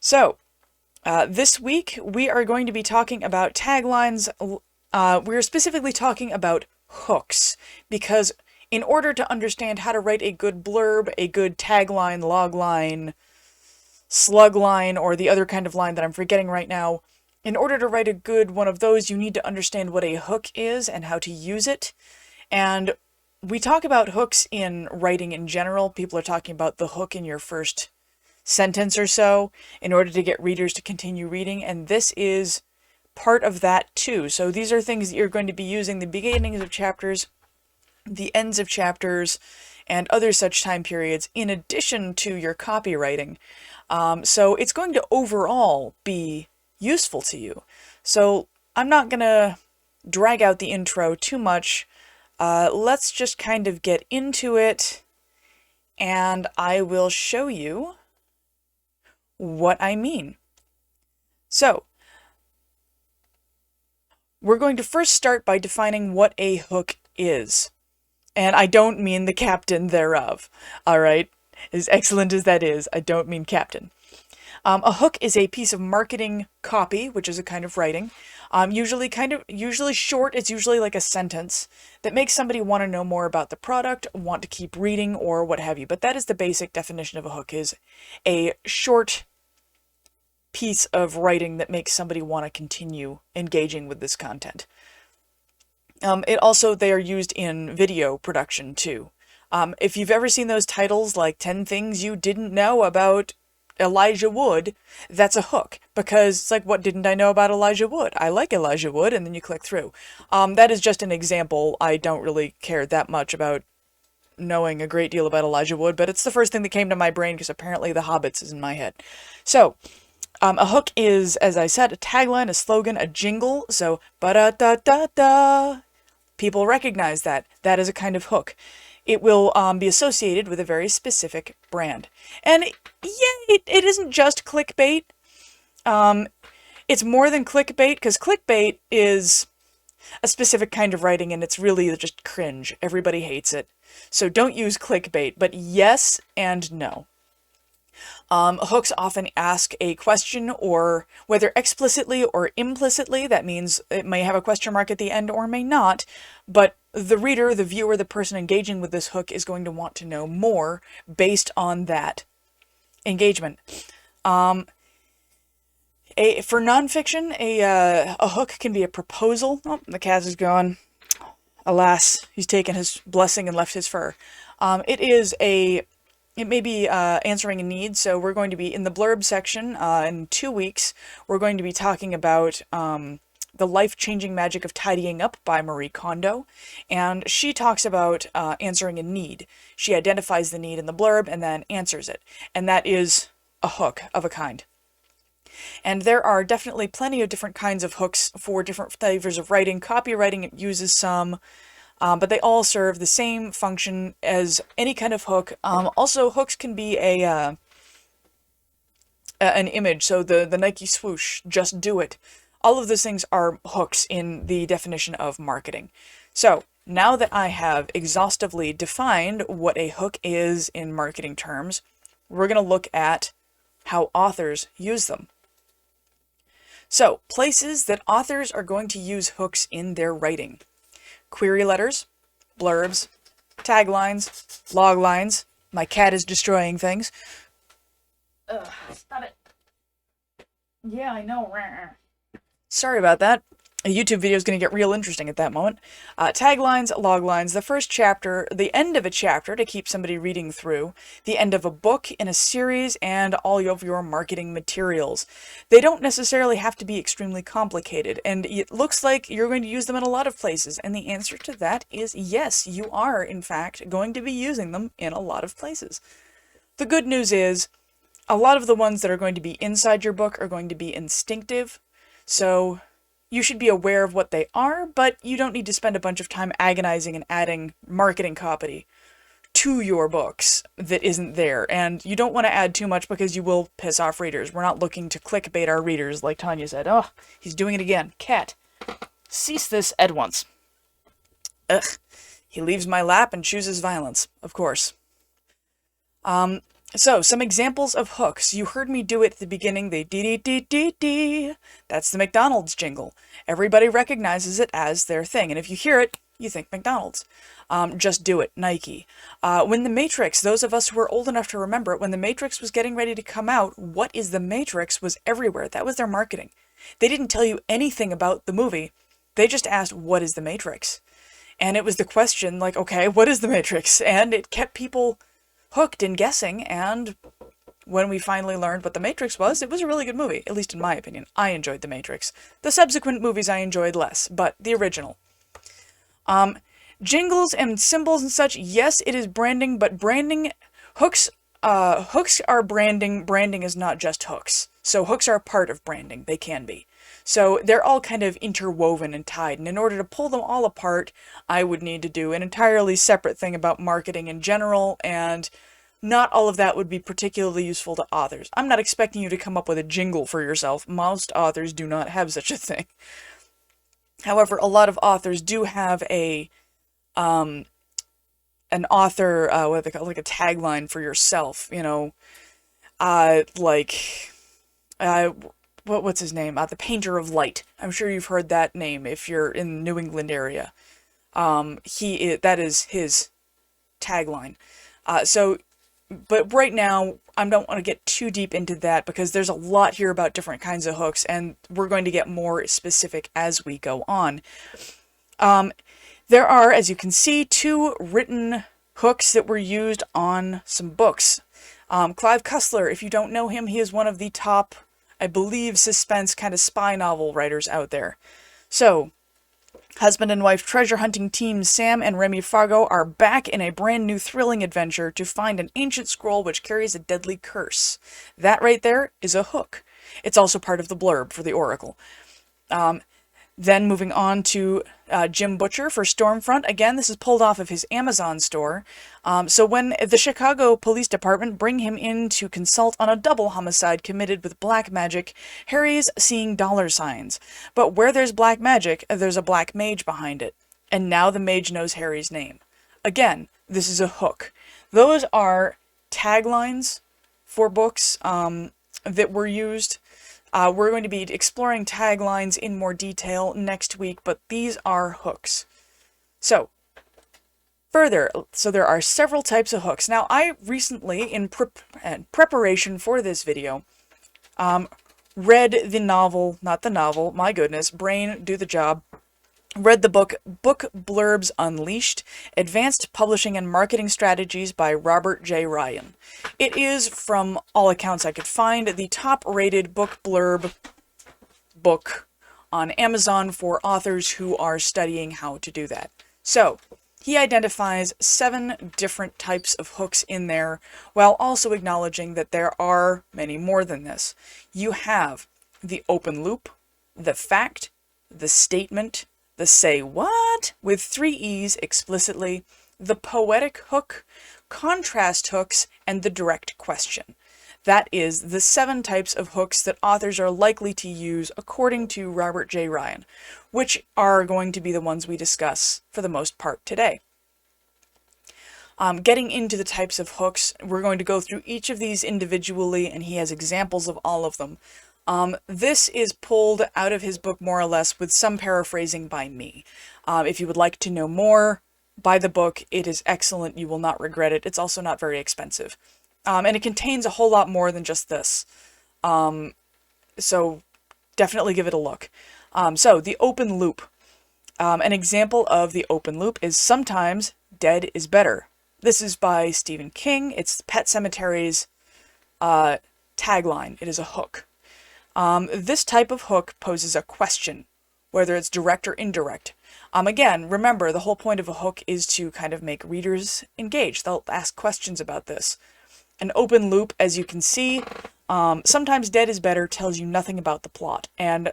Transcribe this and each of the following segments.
So, this week we are going to be talking about taglines. We're specifically talking about hooks, because in order to understand how to write a good blurb, a good tagline, logline, slugline, or the other kind of line that I'm forgetting right now, in order to write a good one of those, you need to understand what a hook is and how to use it. And we talk about hooks in writing in general. People are talking about the hook in your first sentence or so in order to get readers to continue reading, and this is part of that too. So these are things that you're going to be using the beginnings of chapters, the ends of chapters, and other such time periods in addition to your copywriting. So it's going to overall be useful to you. So I'm not going to drag out the intro too much. Let's just kind of get into it, and I will show you what I mean. So, we're going to first start by defining what a hook is. And I don't mean the captain thereof. Alright? As excellent as that is, I don't mean captain. A hook is a piece of marketing copy, which is a kind of writing. Usually short. It's usually like a sentence that makes somebody want to know more about the product, want to keep reading, or what have you. But that is the basic definition of a hook, is a short piece of writing that makes somebody want to continue engaging with this content. They are used in video production too. If you've ever seen those titles like 10 Things You Didn't Know About Elijah Wood, that's a hook, because it's like, what didn't I know about Elijah Wood? I like Elijah Wood, and then you click through. That is just an example. I don't really care that much about knowing a great deal about Elijah Wood, but it's the first thing that came to my brain because apparently The Hobbits is in my head. So, a hook is, as I said, a tagline, a slogan, a jingle. So, ba-da-da-da-da. People recognize that. That is a kind of hook. It will be associated with a very specific brand. And yeah, it isn't just clickbait. It's more than clickbait, because clickbait is a specific kind of writing, and it's really just cringe. Everybody hates it. So don't use clickbait, but yes and no. Hooks often ask a question, or whether explicitly or implicitly, that means it may have a question mark at the end or may not, but the reader, the viewer, the person engaging with this hook is going to want to know more based on that engagement. For nonfiction, a hook can be a proposal. Oh, the cat is gone. Alas, he's taken his blessing and left his fur. It may be answering a need. So we're going to be in the blurb section in 2 weeks. We're going to be talking about The Life-Changing Magic of Tidying Up by Marie Kondo. And she talks about answering a need. She identifies the need in the blurb and then answers it. And that is a hook of a kind. And there are definitely plenty of different kinds of hooks for different flavors of writing. Copywriting uses some. But they all serve the same function as any kind of hook. Also, hooks can be an image. So the Nike swoosh, just do it. All of those things are hooks in the definition of marketing. So now that I have exhaustively defined what a hook is in marketing terms, we're going to look at how authors use them. So, places that authors are going to use hooks in their writing: query letters, blurbs, taglines, loglines. My cat is destroying things. Ugh, stop it. Yeah, I know. Sorry about that. A YouTube video is going to get real interesting at that moment. Taglines, loglines, the first chapter, the end of a chapter to keep somebody reading through, the end of a book in a series, and all of your marketing materials. They don't necessarily have to be extremely complicated, and it looks like you're going to use them in a lot of places, and the answer to that is yes, you are, in fact, going to be using them in a lot of places. The good news is, a lot of the ones that are going to be inside your book are going to be instinctive, so you should be aware of what they are, but you don't need to spend a bunch of time agonizing and adding marketing copy to your books that isn't there. And you don't want to add too much because you will piss off readers. We're not looking to clickbait our readers, like Tanya said. Oh, he's doing it again. Cat, cease this at once. Ugh. He leaves my lap and chooses violence, of course. So, some examples of hooks. You heard me do it at the beginning, the dee dee dee dee dee. That's the McDonald's jingle. Everybody recognizes it as their thing, and if you hear it, you think McDonald's. Just do it, Nike. When The Matrix, those of us who are old enough to remember it, when The Matrix was getting ready to come out, what is The Matrix was everywhere. That was their marketing. They didn't tell you anything about the movie. They just asked, what is The Matrix? And it was the question, like, okay, what is The Matrix? And it kept people hooked and guessing, and when we finally learned what The Matrix was, it was a really good movie, at least in my opinion. I enjoyed The Matrix. The subsequent movies I enjoyed less, but the original. Jingles and symbols and such, yes, it is branding, but branding, hooks are branding. Branding is not just hooks. So hooks are a part of branding. They can be. So they're all kind of interwoven and tied, and in order to pull them all apart, I would need to do an entirely separate thing about marketing in general, and not all of that would be particularly useful to authors. I'm not expecting you to come up with a jingle for yourself. Most authors do not have such a thing. However, a lot of authors do have an author, what they call, like a tagline for yourself, you know, what's his name? The Painter of Light. I'm sure you've heard that name if you're in the New England area. That is his tagline. But right now, I don't want to get too deep into that because there's a lot here about different kinds of hooks, and we're going to get more specific as we go on. There are, as you can see, 2 written hooks that were used on some books. Clive Cussler, if you don't know him, he is one of the top, I believe, suspense kind of spy novel writers out there. So, husband and wife treasure hunting team Sam and Remy Fargo are back in a brand new thrilling adventure to find an ancient scroll which carries a deadly curse. That right there is a hook. It's also part of the blurb for the Oracle. Then moving on to Jim Butcher for Stormfront. Again, this is pulled off of his Amazon store. So when the Chicago Police Department bring him in to consult on a double homicide committed with black magic, Harry's seeing dollar signs. But where there's black magic, there's a black mage behind it. And now the mage knows Harry's name. Again, this is a hook. Those are taglines for books that were used. We're going to be exploring taglines in more detail next week, but these are hooks. So, further, there are several types of hooks. Now, I recently, in preparation for this video, read the novel, not the novel, my goodness, brain, do the job, read the book Blurbs Unleashed, Advanced Publishing and Marketing Strategies by Robert J. Ryan. It is, from all accounts I could find, the top-rated book blurb book on Amazon for authors who are studying how to do that. So, he identifies 7 different types of hooks in there, while also acknowledging that there are many more than this. You have the open loop, the fact, the statement, the say what, with 3 E's explicitly, the poetic hook, contrast hooks, and the direct question. That is the 7 types of hooks that authors are likely to use according to Robert J. Ryan, which are going to be the ones we discuss for the most part today. Getting into the types of hooks, we're going to go through each of these individually, and he has examples of all of them. This is pulled out of his book more or less with some paraphrasing by me. If you would like to know more, buy the book. It is excellent. You will not regret it. It's also not very expensive. And it contains a whole lot more than just this. So definitely give it a look. So the open loop. An example of the open loop is sometimes dead is better. This is by Stephen King. It's Pet Sematari's tagline. It is a hook. This type of hook poses a question, whether it's direct or indirect. Again, remember, the whole point of a hook is to kind of make readers engage. They'll ask questions about this. An open loop, as you can see, sometimes dead is better tells you nothing about the plot, and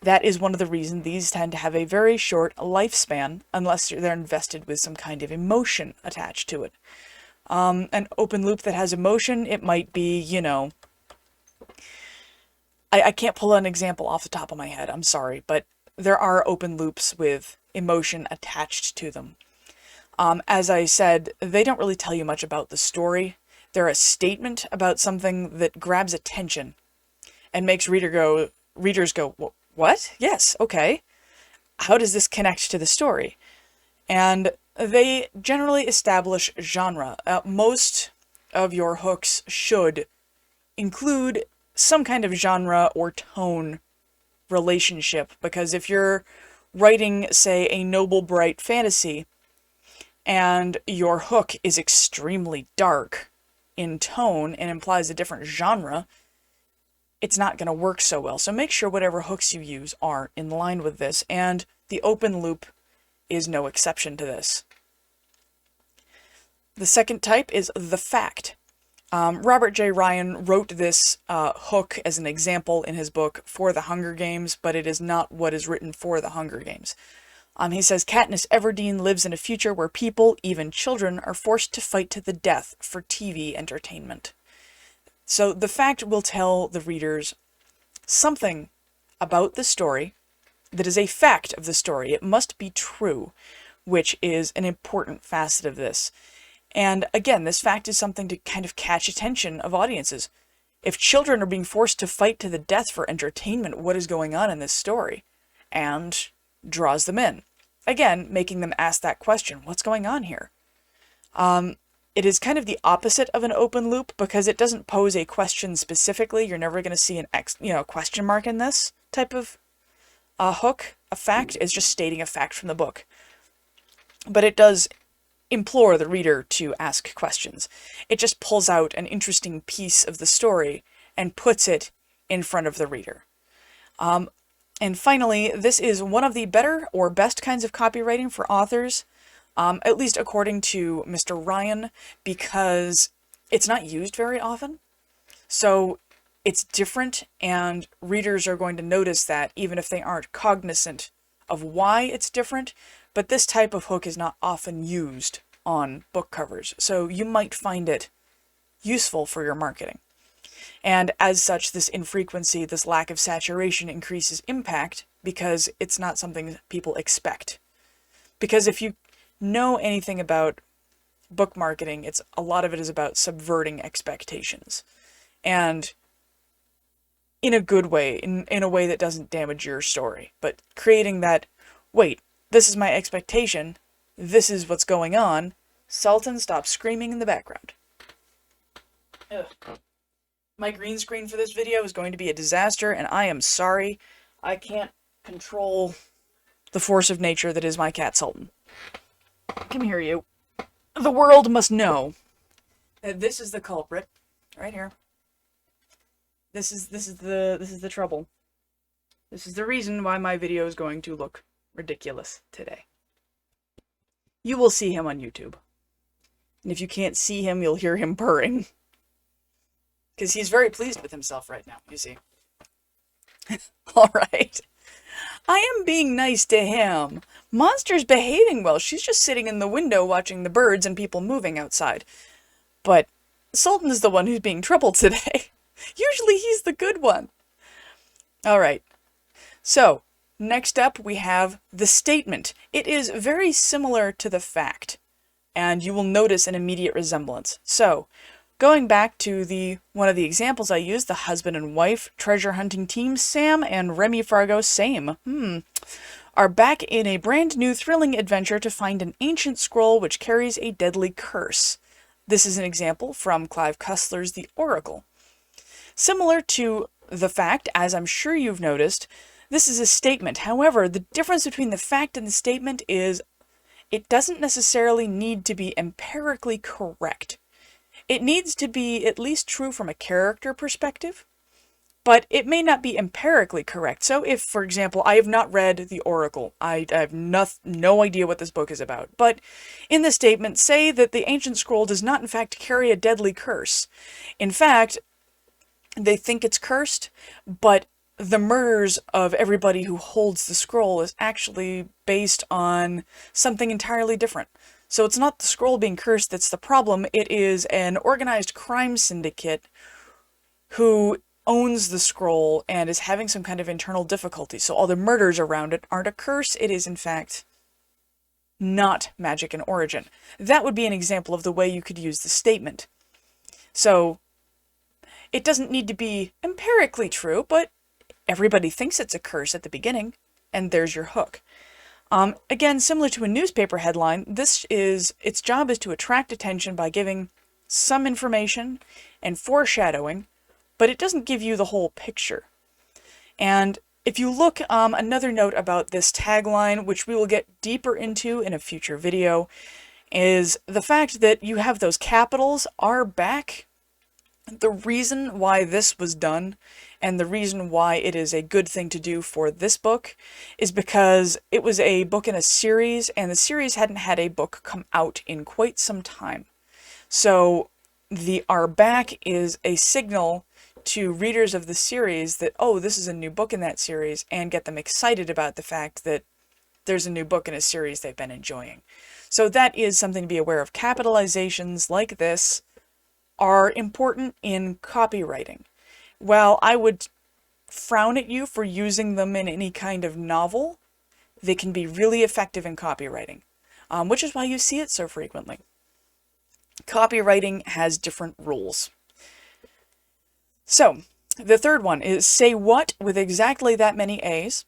that is one of the reasons these tend to have a very short lifespan, unless they're invested with some kind of emotion attached to it. An open loop that has emotion, it might be, you know, I can't pull an example off the top of my head, I'm sorry, but there are open loops with emotion attached to them. As I said, they don't really tell you much about the story. They're a statement about something that grabs attention and makes readers go, what? Yes, okay. How does this connect to the story? And they generally establish genre. Most of your hooks should include some kind of genre or tone relationship, because if you're writing, say, a noble, bright fantasy, and your hook is extremely dark in tone and implies a different genre, it's not going to work so well. So make sure whatever hooks you use are in line with this, and the open loop is no exception to this. The second type is the fact. Robert J. Ryan wrote this hook as an example in his book For the Hunger Games, but it is not what is written for the Hunger Games. He says, Katniss Everdeen lives in a future where people, even children, are forced to fight to the death for TV entertainment. So the fact will tell the readers something about the story that is a fact of the story. It must be true, which is an important facet of this. And again, this fact is something to kind of catch attention of audiences. If children are being forced to fight to the death for entertainment, what is going on in this story? And draws them in. Again, making them ask that question, what's going on here? It is kind of the opposite of an open loop because it doesn't pose a question specifically. You're never going to see an question mark in this type of hook. A fact is just stating a fact from the book. But it does implore the reader to ask questions. It just pulls out an interesting piece of the story and puts it in front of the reader. And finally, this is one of the better or best kinds of copywriting for authors, at least according to Mr. Ryan, because it's not used very often. So it's different, and readers are going to notice that even if they aren't cognizant of why it's different. But this type of hook is not often used on book covers, so you might find it useful for your marketing. And as such, this infrequency, this lack of saturation increases impact because it's not something people expect. Because if you know anything about book marketing, a lot of it is about subverting expectations. And in a good way, in a way that doesn't damage your story. But creating that, wait, this is my expectation, this is what's going on. Sultan, stop screaming in the background. Ugh. My green screen for this video is going to be a disaster, and I am sorry. I can't control the force of nature that is my cat Sultan. Come here, you. The world must know that this is the culprit, right here. This is the trouble. This is the reason why my video is going to look ridiculous today. You will see him on YouTube. And if you can't see him, you'll hear him purring. Because he's very pleased with himself right now, you see. Alright. I am being nice to him. Monster's behaving well. She's just sitting in the window watching the birds and people moving outside. But Sultan is the one who's being troubled today. Usually he's the good one. Alright. So, next up we have the statement. It is very similar to the fact. And you will notice an immediate resemblance. So, going back to one of the examples I used, the husband and wife treasure hunting team, Sam and Remy Fargo, same, are back in a brand new thrilling adventure to find an ancient scroll which carries a deadly curse. This is an example from Clive Cussler's The Oracle. Similar to the fact, as I'm sure you've noticed, this is a statement. However, the difference between the fact and the statement is it doesn't necessarily need to be empirically correct. It needs to be at least true from a character perspective, but it may not be empirically correct. So if, for example, I have not read The Oracle, I have no idea what this book is about, but in the statement, say that the ancient scroll does not in fact carry a deadly curse. In fact, they think it's cursed, but the murders of everybody who holds the scroll is actually based on something entirely different. So it's not the scroll being cursed that's the problem, it is an organized crime syndicate who owns the scroll and is having some kind of internal difficulty. So all the murders around it aren't a curse, it is in fact not magic in origin. That would be an example of the way you could use the statement. So it doesn't need to be empirically true, but everybody thinks it's a curse at the beginning, and there's your hook. Again, similar to a newspaper headline, its job is to attract attention by giving some information and foreshadowing, but it doesn't give you the whole picture. And if you look, another note about this tagline, which we will get deeper into in a future video, is the fact that you have those capitals are back. The reason why this was done, and the reason why it is a good thing to do for this book, is because it was a book in a series, and the series hadn't had a book come out in quite some time. So the "are back" is a signal to readers of the series that, oh, this is a new book in that series, and get them excited about the fact that there's a new book in a series they've been enjoying. So that is something to be aware of. Capitalizations like this are important in copywriting. While I would frown at you for using them in any kind of novel, they can be really effective in copywriting, which is why you see it so frequently. Copywriting has different rules. So, the third one is say what with exactly that many A's.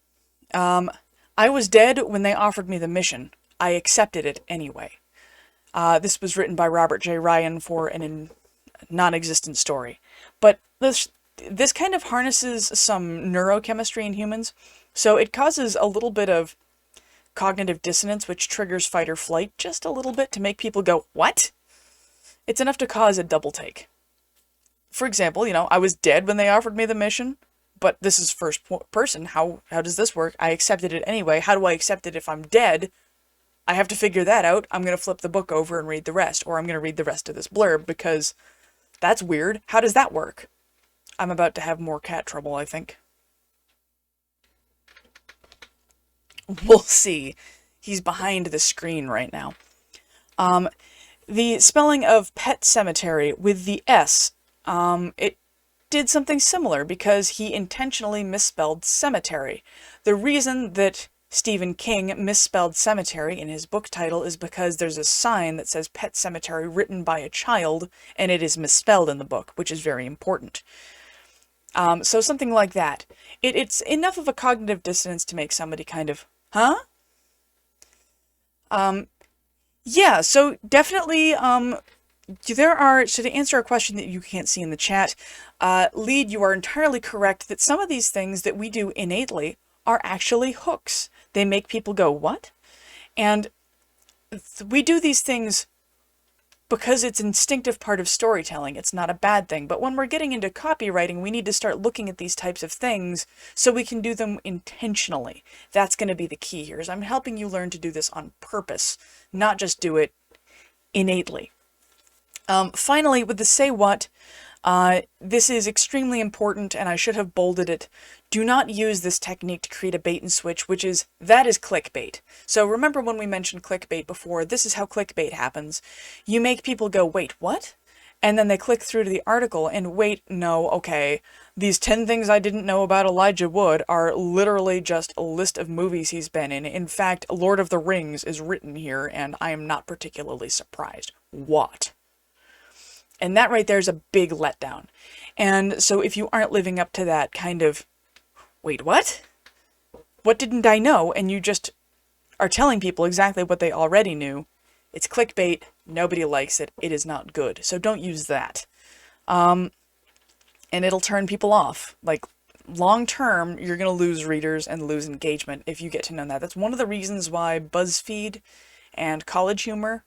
I was dead when they offered me the mission. I accepted it anyway. This was written by Robert J. Ryan for a non-existent story. But this kind of harnesses some neurochemistry in humans, so it causes a little bit of cognitive dissonance, which triggers fight or flight just a little bit to make people go, what? It's enough to cause a double take. For example, I was dead when they offered me the mission, but this is first person. How does this work? I accepted it anyway. How do I accept it if I'm dead? I have to figure that out. I'm going to flip the book over and read the rest, or I'm going to read the rest of this blurb because that's weird. How does that work? I'm about to have more cat trouble, I think. We'll see. He's behind the screen right now. The spelling of Pet Cemetery with the S, it did something similar because he intentionally misspelled cemetery. The reason that Stephen King misspelled cemetery in his book title is because there's a sign that says Pet Cemetery written by a child, and it is misspelled in the book, which is very important. So something like that. It's enough of a cognitive dissonance to make somebody kind of, huh? Yeah, so definitely, so to answer a question that you can't see in the chat, Lead, you are entirely correct that some of these things that we do innately are actually hooks. They make people go, what? And we do these things because it's an instinctive part of storytelling. It's not a bad thing. But when we're getting into copywriting, we need to start looking at these types of things so we can do them intentionally. That's going to be the key here, is I'm helping you learn to do this on purpose, not just do it innately. Finally, with the say what, this is extremely important, and I should have bolded it. Do not use this technique to create a bait and switch, that is clickbait. So remember when we mentioned clickbait before, this is how clickbait happens. You make people go, wait, what? And then they click through to the article and wait, no, okay, these 10 things I didn't know about Elijah Wood are literally just a list of movies he's been in. In fact, Lord of the Rings is written here, and I am not particularly surprised. What? And that right there is a big letdown. And so if you aren't living up to that kind of, wait, what? What didn't I know? And you just are telling people exactly what they already knew. It's clickbait. Nobody likes it. It is not good. So don't use that. And it'll turn people off. Like, long term, you're going to lose readers and lose engagement if you get to know that. That's one of the reasons why BuzzFeed and College Humor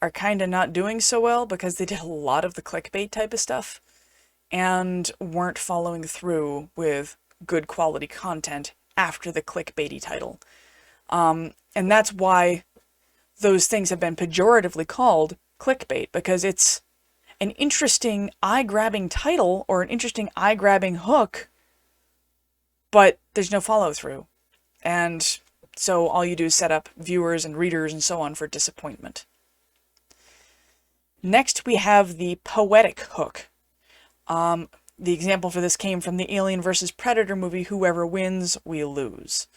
are kind of not doing so well, because they did a lot of the clickbait type of stuff and weren't following through with good quality content after the clickbaity title. And that's why those things have been pejoratively called clickbait, because it's an interesting eye-grabbing title or an interesting eye-grabbing hook, but there's no follow-through. And so all you do is set up viewers and readers and so on for disappointment. Next, we have the poetic hook. The example for this came from the Alien vs. Predator movie, Whoever Wins, We Lose.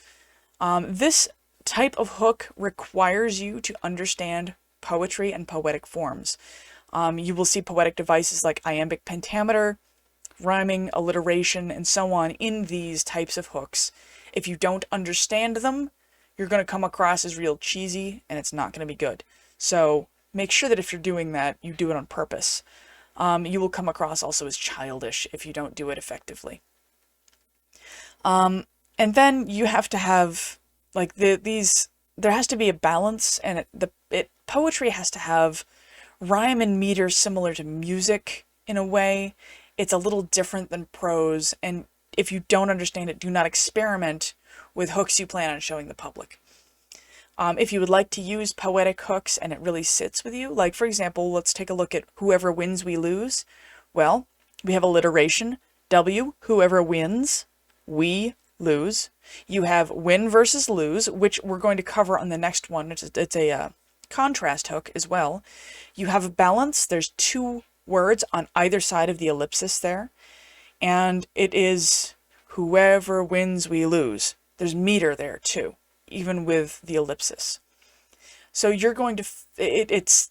This type of hook requires you to understand poetry and poetic forms. You will see poetic devices like iambic pentameter, rhyming, alliteration, and so on in these types of hooks. If you don't understand them, you're going to come across as real cheesy, and it's not going to be good. So make sure that if you're doing that, you do it on purpose. You will come across also as childish if you don't do it effectively. And then you have to have, like, there has to be a balance, and poetry has to have rhyme and meter similar to music in a way. It's a little different than prose, and if you don't understand it, do not experiment with hooks you plan on showing the public. If you would like to use poetic hooks and it really sits with you, like for example, let's take a look at whoever wins, we lose. Well, we have alliteration, W, whoever wins, we lose. You have win versus lose, which we're going to cover on the next one. It's a contrast hook as well. You have a balance. There's two words on either side of the ellipsis there. And it is whoever wins, we lose. There's meter there too, even with the ellipsis. So you're going to, it's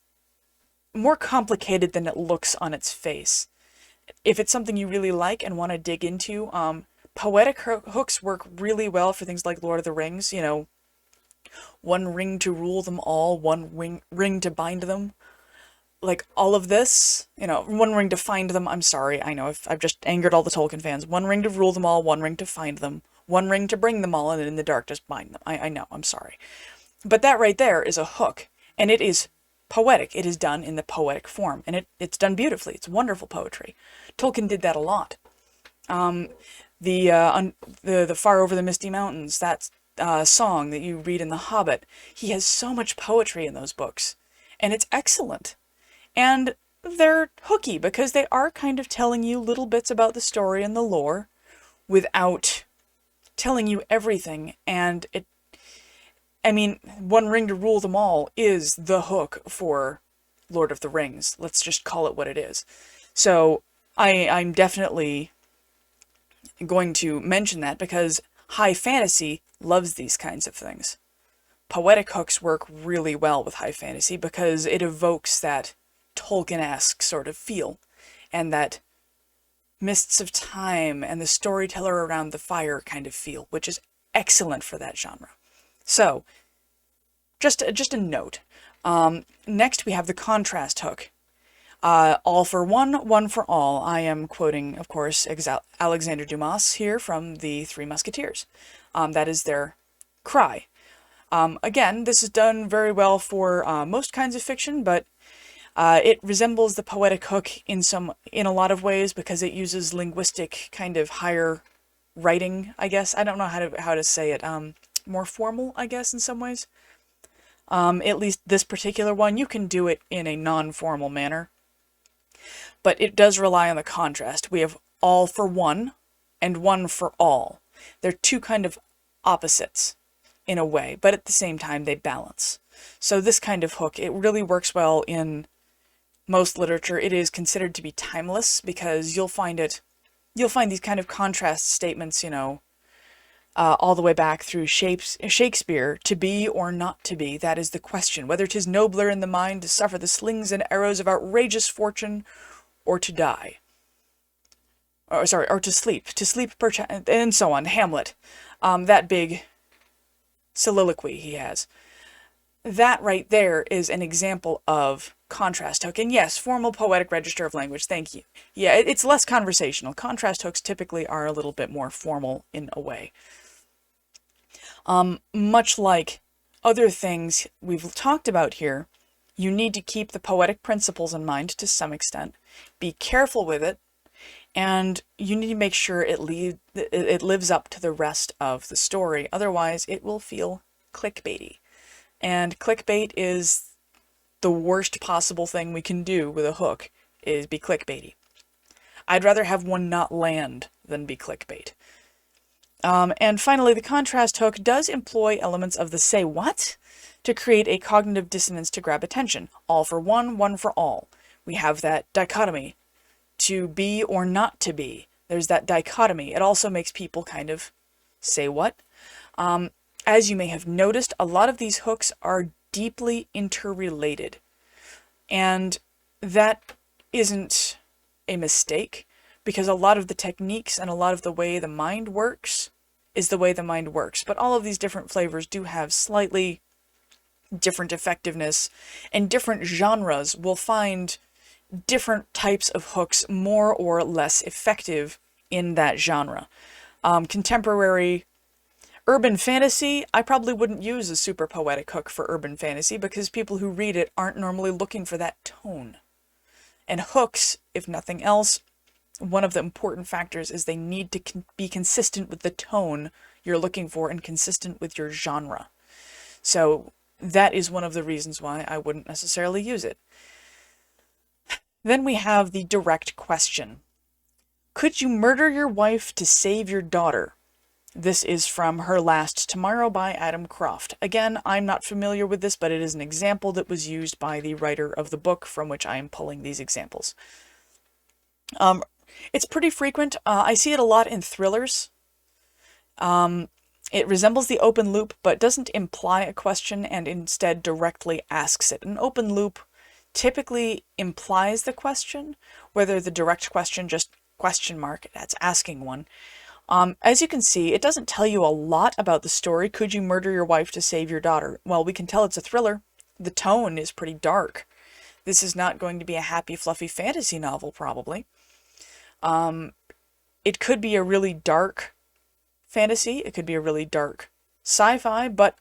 more complicated than it looks on its face. If it's something you really like and want to dig into, poetic hooks work really well for things like Lord of the Rings, you know, one ring to rule them all, one ring to bind them. Like all of this, you know, one ring to find them. I'm sorry, I know, I've just angered all the Tolkien fans. One ring to rule them all, one ring to find them, one ring to bring them all, and in the darkness bind them. I know, I'm sorry. But that right there is a hook, and it is poetic. It is done in the poetic form, and it's done beautifully. It's wonderful poetry. Tolkien did that a lot. The Far Over the Misty Mountains, that song that you read in The Hobbit, he has so much poetry in those books, and it's excellent. And they're hooky because they are kind of telling you little bits about the story and the lore without telling you everything. And one ring to rule them all is the hook for Lord of the Rings. Let's just call it what it is. So I'm definitely going to mention that because high fantasy loves these kinds of things. Poetic hooks work really well with high fantasy because it evokes that Tolkien-esque sort of feel, and that mists of time and the storyteller around the fire kind of feel, which is excellent for that genre. So, just a note. Next we have the contrast hook. All for one, one for all. I am quoting, of course, Alexander Dumas here from The Three Musketeers. That is their cry. Again, this is done very well for most kinds of fiction, but it resembles the poetic hook in a lot of ways because it uses linguistic kind of higher writing, I guess. I don't know how to say it. More formal, I guess, in some ways. At least this particular one, you can do it in a non-formal manner. But it does rely on the contrast. We have all for one and one for all. They're two kind of opposites in a way, but at the same time they balance. So this kind of hook, it really works well in most literature. It is considered to be timeless because you'll find these kind of contrast statements, you know, all the way back through Shakespeare. To be or not to be, that is the question. Whether 'tis nobler in the mind to suffer the slings and arrows of outrageous fortune, or to die. Or to sleep perchance, and so on. Hamlet, that big soliloquy he has. That right there is an example of contrast hook. And yes, formal poetic register of language, thank you. Yeah, it's less conversational. Contrast hooks typically are a little bit more formal in a way. Much like other things we've talked about here, you need to keep the poetic principles in mind to some extent. Be careful with it, and you need to make sure it lives up to the rest of the story. Otherwise, it will feel clickbaity. And clickbait is the worst possible thing we can do with a hook, is be clickbaity. I'd rather have one not land than be clickbait. And finally, the contrast hook does employ elements of the say what to create a cognitive dissonance to grab attention. All for one, one for all. We have that dichotomy. To be or not to be. There's that dichotomy. It also makes people kind of say what. As you may have noticed, a lot of these hooks are deeply interrelated. And that isn't a mistake, because a lot of the techniques and a lot of the way the mind works is the way the mind works. But all of these different flavors do have slightly different effectiveness, and different genres will find different types of hooks more or less effective in that genre. Contemporary urban fantasy, I probably wouldn't use a super poetic hook for urban fantasy because people who read it aren't normally looking for that tone. And hooks, if nothing else, one of the important factors is they need to be consistent with the tone you're looking for and consistent with your genre. So that is one of the reasons why I wouldn't necessarily use it. Then we have the direct question. Could you murder your wife to save your daughter? This is from Her Last Tomorrow by Adam Croft. Again, I'm not familiar with this, but it is an example that was used by the writer of the book from which I am pulling these examples. It's pretty frequent. I see it a lot in thrillers. It resembles the open loop, but doesn't imply a question and instead directly asks it. An open loop typically implies the question, whether the direct question just question mark, that's asking one. As you can see, it doesn't tell you a lot about the story. Could you murder your wife to save your daughter? Well, we can tell it's a thriller. The tone is pretty dark. This is not going to be a happy, fluffy fantasy novel, probably. It could be a really dark fantasy. It could be a really dark sci-fi, but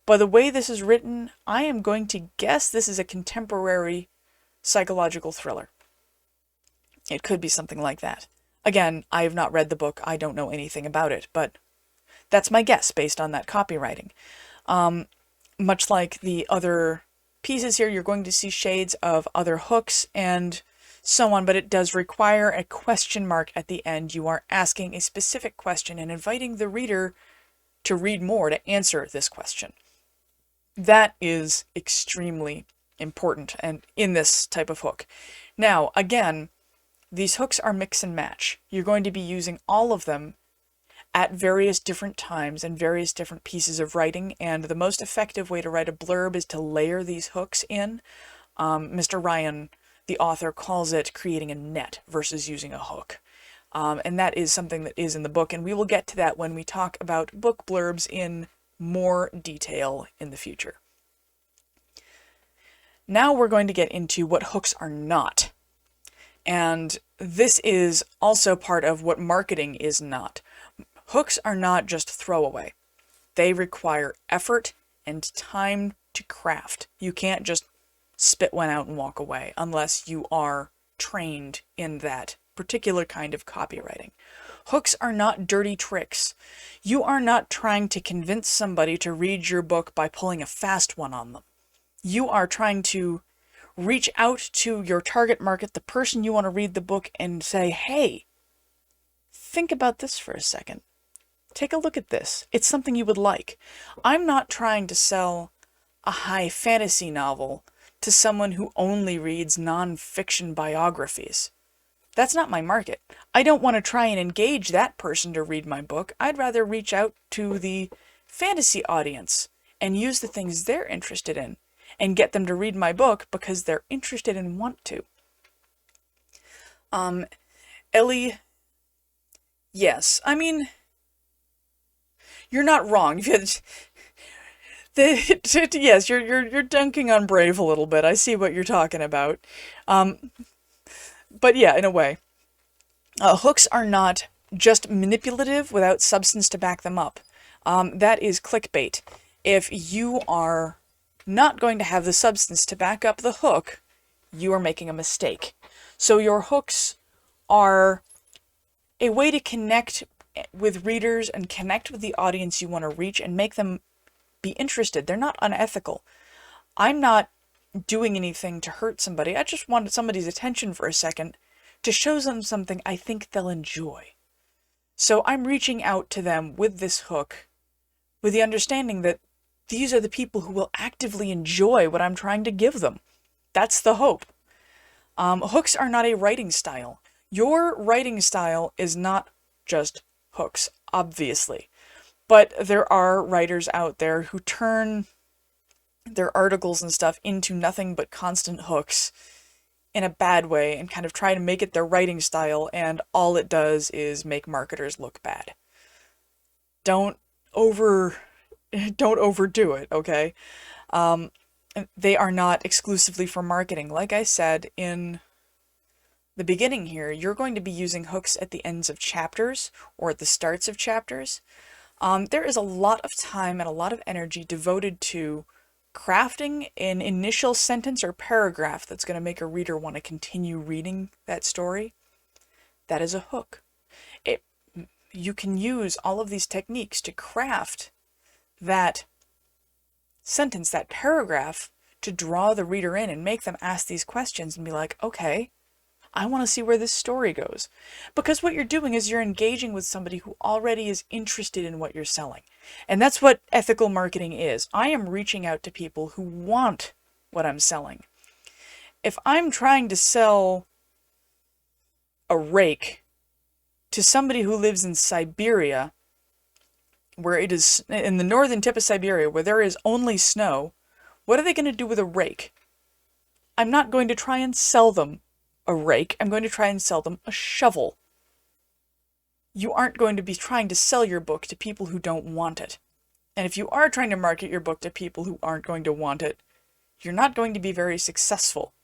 by the way this is written, I am going to guess this is a contemporary psychological thriller. It could be something like that. Again, I have not read the book. I don't know anything about it, but that's my guess based on that copywriting. Much like the other pieces here, you're going to see shades of other hooks and so on, but it does require a question mark at the end. You are asking a specific question and inviting the reader to read more to answer this question. That is extremely important and in this type of hook. Now, again, these hooks are mix and match. You're going to be using all of them at various different times and various different pieces of writing, and the most effective way to write a blurb is to layer these hooks in. Mr. Ryan, the author, calls it creating a net versus using a hook. And that is something that is in the book, and we will get to that when we talk about book blurbs in more detail in the future. Now we're going to get into what hooks are not. And this is also part of what marketing is not. Hooks are not just throwaway. They require effort and time to craft. You can't just spit one out and walk away unless you are trained in that particular kind of copywriting. Hooks are not dirty tricks. You are not trying to convince somebody to read your book by pulling a fast one on them. You are trying to reach out to your target market, the person you want to read the book, and say, hey, think about this for a second. Take a look at this. It's something you would like. I'm not trying to sell a high fantasy novel to someone who only reads non-fiction biographies. That's not my market. I don't want to try and engage that person to read my book. I'd rather reach out to the fantasy audience and use the things they're interested in and get them to read my book because they're interested and want to. Ellie, yes, I mean, you're not wrong. Yes, you're dunking on Brave a little bit. I see what you're talking about. But yeah, in a way. Hooks are not just manipulative without substance to back them up. That is clickbait. If you are not going to have the substance to back up the hook, you are making a mistake. So your hooks are a way to connect with readers and connect with the audience you want to reach and make them be interested. They're not unethical. I'm not doing anything to hurt somebody. I just wanted somebody's attention for a second to show them something I think they'll enjoy. So I'm reaching out to them with this hook with the understanding that these are the people who will actively enjoy what I'm trying to give them. That's the hope. Hooks are not a writing style. Your writing style is not just hooks, obviously. But there are writers out there who turn their articles and stuff into nothing but constant hooks in a bad way and kind of try to make it their writing style, and all it does is make marketers look bad. Don't over don't overdo it, okay? They are not exclusively for marketing. Like I said in the beginning here, you're going to be using hooks at the ends of chapters or at the starts of chapters. There is a lot of time and a lot of energy devoted to crafting an initial sentence or paragraph that's going to make a reader want to continue reading that story. That is a hook. You can use all of these techniques to craft that sentence, that paragraph, to draw the reader in and make them ask these questions and be like, okay, I want to see where this story goes. Because what you're doing is you're engaging with somebody who already is interested in what you're selling. And that's what ethical marketing is. I am reaching out to people who want what I'm selling. If I'm trying to sell a rake to somebody who lives in Siberia, where it is in the northern tip of Siberia, where there is only snow, what are they going to do with a rake? I'm not going to try and sell them a rake. I'm going to try and sell them a shovel. You aren't going to be trying to sell your book to people who don't want it. And if you are trying to market your book to people who aren't going to want it, you're not going to be very successful.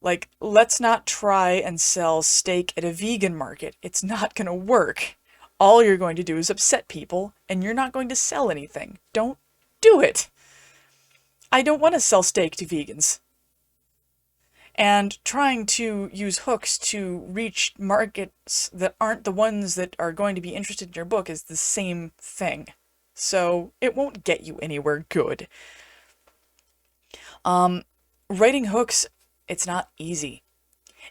Like, let's not try and sell steak at a vegan market. It's not going to work. All you're going to do is upset people, and you're not going to sell anything. Don't do it. I don't want to sell steak to vegans. And trying to use hooks to reach markets that aren't the ones that are going to be interested in your book is the same thing. So it won't get you anywhere good. Writing hooks, it's not easy.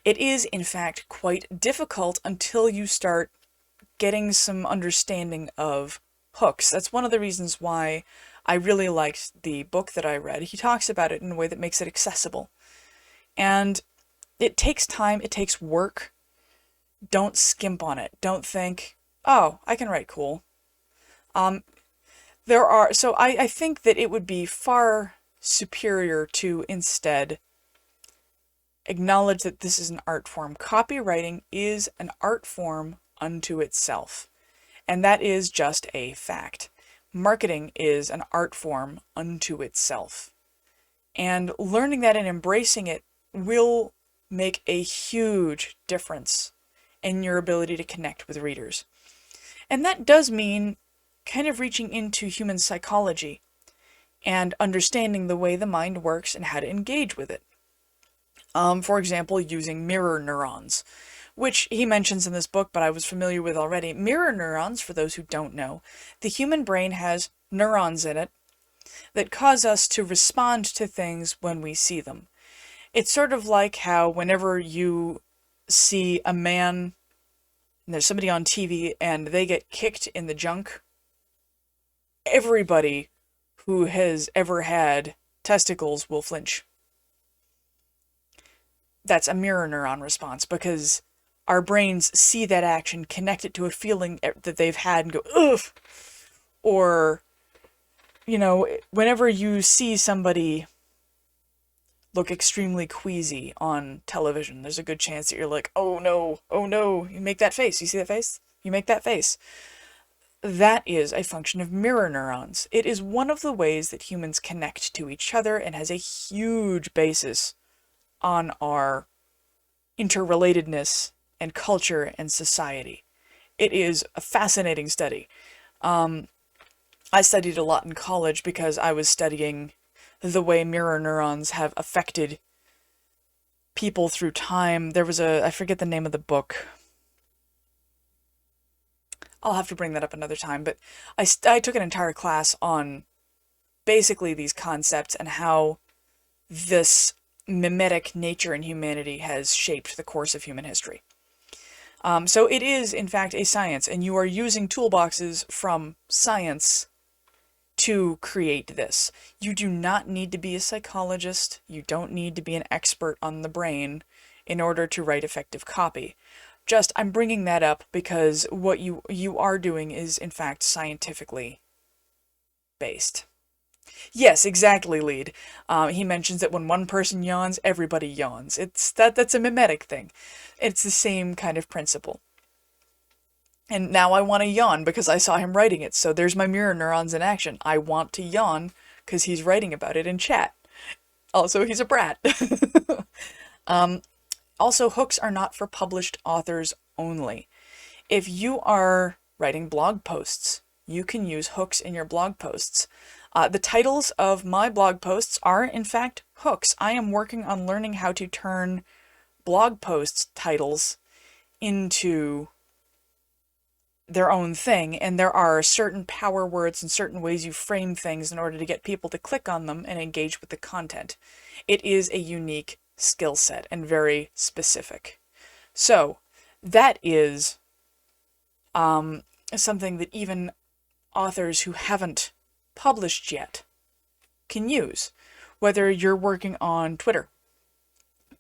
It is, in fact, quite difficult until you start getting some understanding of hooks. That's one of the reasons why I really liked the book that I read. He talks about it in a way that makes it accessible. And it takes time, it takes work. Don't skimp on it. Don't think, oh, I can write cool. So I think that it would be far superior to instead acknowledge that this is an art form. Copywriting is an art form unto itself. And that is just a fact. Marketing is an art form unto itself. And learning that and embracing it will make a huge difference in your ability to connect with readers. And that does mean kind of reaching into human psychology and understanding the way the mind works and how to engage with it. For example, using mirror neurons, which he mentions in this book, but I was familiar with already. Mirror neurons, for those who don't know, the human brain has neurons in it that cause us to respond to things when we see them. It's sort of like how whenever you see a man, and there's somebody on TV, and they get kicked in the junk, everybody who has ever had testicles will flinch. That's a mirror neuron response, because our brains see that action, connect it to a feeling that they've had, and go, ugh! Or, you know, whenever you see somebody look extremely queasy on television, there's a good chance that you're like, oh no, you make that face, you see that face? You make that face. That is a function of mirror neurons. It is one of the ways that humans connect to each other and has a huge basis on our interrelatedness and culture and society. It is a fascinating study. I studied a lot in college because I was studying the way mirror neurons have affected people through time. There was I forget the name of the book. I'll have to bring that up another time, but I took an entire class on basically these concepts and how this mimetic nature in humanity has shaped the course of human history. So it is, in fact, a science, and you are using toolboxes from science to create this. You do not need to be a psychologist. You don't need to be an expert on the brain in order to write effective copy. Just, I'm bringing that up because what you are doing is, in fact, scientifically based. Yes, exactly, lead. He mentions that when one person yawns, everybody yawns. That's a mimetic thing. It's the same kind of principle. And now I want to yawn because I saw him writing it. So there's my mirror neurons in action. I want to yawn because he's writing about it in chat. Also, he's a brat. Also, hooks are not for published authors only. If you are writing blog posts, you can use hooks in your blog posts. The titles of my blog posts are, in fact, hooks. I am working on learning how to turn blog post titles into their own thing, and there are certain power words and certain ways you frame things in order to get people to click on them and engage with the content. It is a unique skill set and very specific. So that is something that even authors who haven't published yet can use, whether you're working on Twitter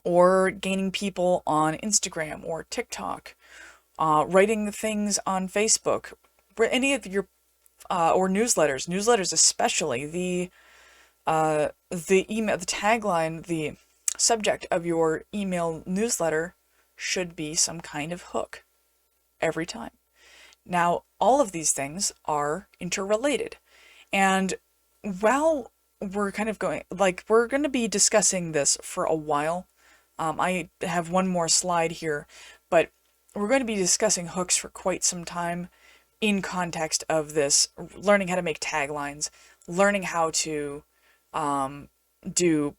or gaining people on Instagram or TikTok, writing things on Facebook, any of your or newsletters especially. The email, the tagline, the subject of your email newsletter should be some kind of hook every time. Now, all of these things are interrelated, and while we're kind of going, like, we're going to be discussing this for a while. I have one more slide here, but we're going to be discussing hooks for quite some time in context of this, learning how to make taglines, learning how to do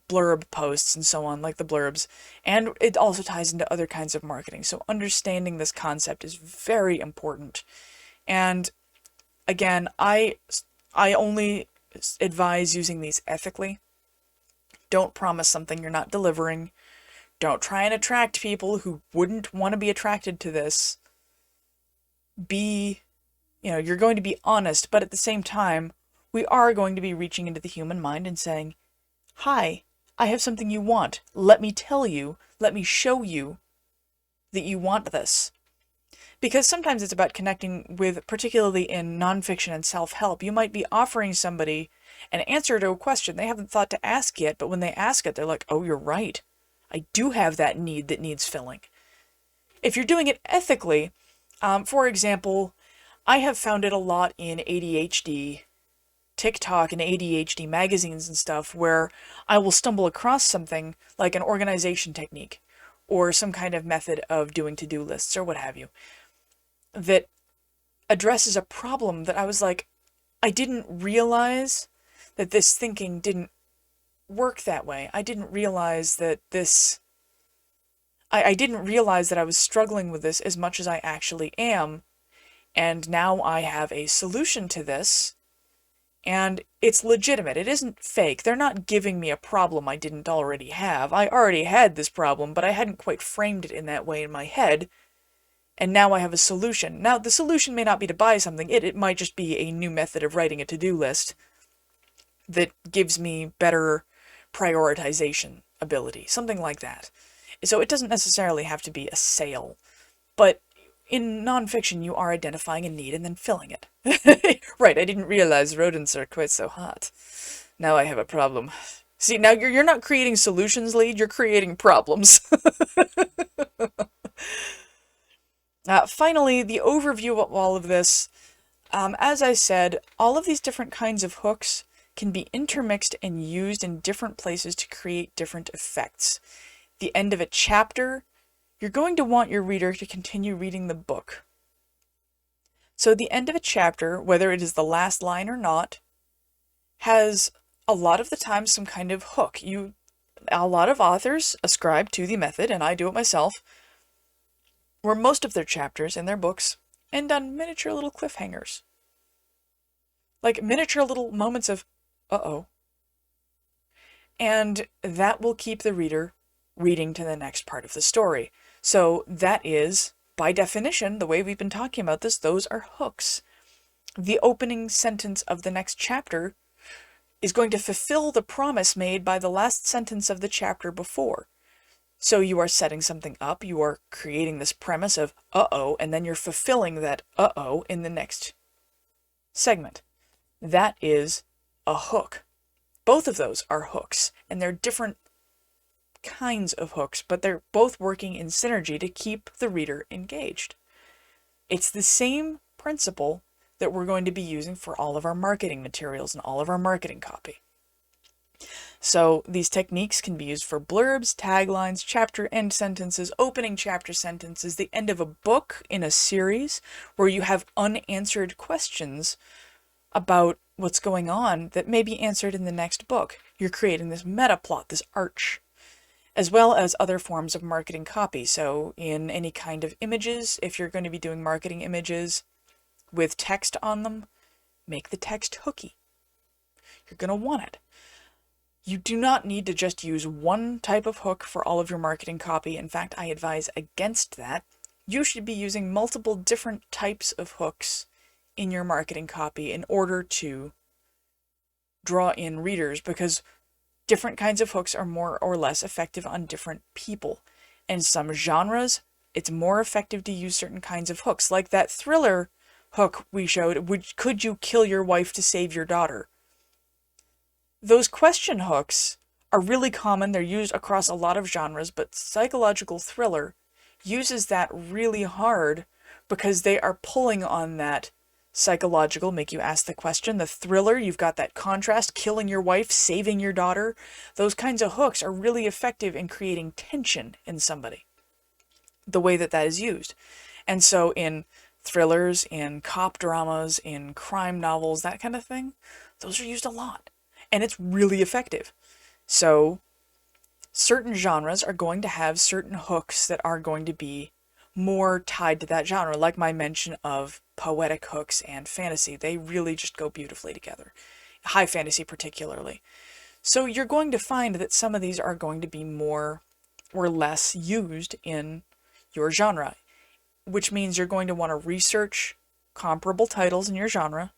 blurb posts and so on, like the blurbs, and it also ties into other kinds of marketing. So understanding this concept is very important. And again, I only advise using these ethically. Don't promise something you're not delivering. Don't try and attract people who wouldn't want to be attracted to this. You're going to be honest, but at the same time, we are going to be reaching into the human mind and saying, hi, I have something you want. Let me tell you, let me show you that you want this. Because sometimes it's about connecting with, particularly in nonfiction and self-help, you might be offering somebody an answer to a question they haven't thought to ask yet, but when they ask it, they're like, oh, you're right. I do have that need that needs filling. If you're doing it ethically, for example, I have found it a lot in ADHD, TikTok and ADHD magazines and stuff, where I will stumble across something like an organization technique or some kind of method of doing to-do lists or what have you that addresses a problem that I was like, I didn't realize that this thinking didn't work that way. I didn't realize that I didn't realize that I was struggling with this as much as I actually am. And now I have a solution to this, and it's legitimate. It isn't fake. They're not giving me a problem I didn't already have. I already had this problem, but I hadn't quite framed it in that way in my head. And now I have a solution. Now, the solution may not be to buy something. It might just be a new method of writing a to-do list that gives me better prioritization ability. Something like that. So it doesn't necessarily have to be a sale. But in nonfiction, you are identifying a need and then filling it. Right, I didn't realize rodents are quite so hot. Now I have a problem. See, now you're not creating solutions, lead, you're creating problems. Finally, the overview of all of this. As I said, all of these different kinds of hooks can be intermixed and used in different places to create different effects. The end of a chapter, you're going to want your reader to continue reading the book. So the end of a chapter, whether it is the last line or not, has a lot of the time some kind of hook. A lot of authors ascribe to the method, and I do it myself, where most of their chapters in their books end on miniature little cliffhangers. Like miniature little moments of, uh-oh. And that will keep the reader reading to the next part of the story. So that is, by definition, the way we've been talking about this, those are hooks. The opening sentence of the next chapter is going to fulfill the promise made by the last sentence of the chapter before. So you are setting something up, you are creating this premise of uh-oh, and then you're fulfilling that uh-oh in the next segment. That is a hook. Both of those are hooks, and they're different kinds of hooks, but they're both working in synergy to keep the reader engaged. It's the same principle that we're going to be using for all of our marketing materials and all of our marketing copy. So these techniques can be used for blurbs, taglines, chapter end sentences, opening chapter sentences, the end of a book in a series where you have unanswered questions about what's going on that may be answered in the next book. You're creating this meta plot, this arch, as well as other forms of marketing copy. So in any kind of images, if you're going to be doing marketing images with text on them, make the text hooky. You're going to want it. You do not need to just use one type of hook for all of your marketing copy. In fact, I advise against that. You should be using multiple different types of hooks in your marketing copy in order to draw in readers, because different kinds of hooks are more or less effective on different people. In some genres, it's more effective to use certain kinds of hooks, like that thriller hook we showed, could you kill your wife to save your daughter? Those question hooks are really common. They're used across a lot of genres, but psychological thriller uses that really hard because they are pulling on that psychological, make you ask the question. The thriller, you've got that contrast, killing your wife, saving your daughter. Those kinds of hooks are really effective in creating tension in somebody, the way that is used. And so in thrillers, in cop dramas, in crime novels, that kind of thing, those are used a lot. And it's really effective. So certain genres are going to have certain hooks that are going to be more tied to that genre, like my mention of poetic hooks and fantasy. They really just go beautifully together. High fantasy particularly. So you're going to find that some of these are going to be more or less used in your genre, which means you're going to want to research comparable titles in your genre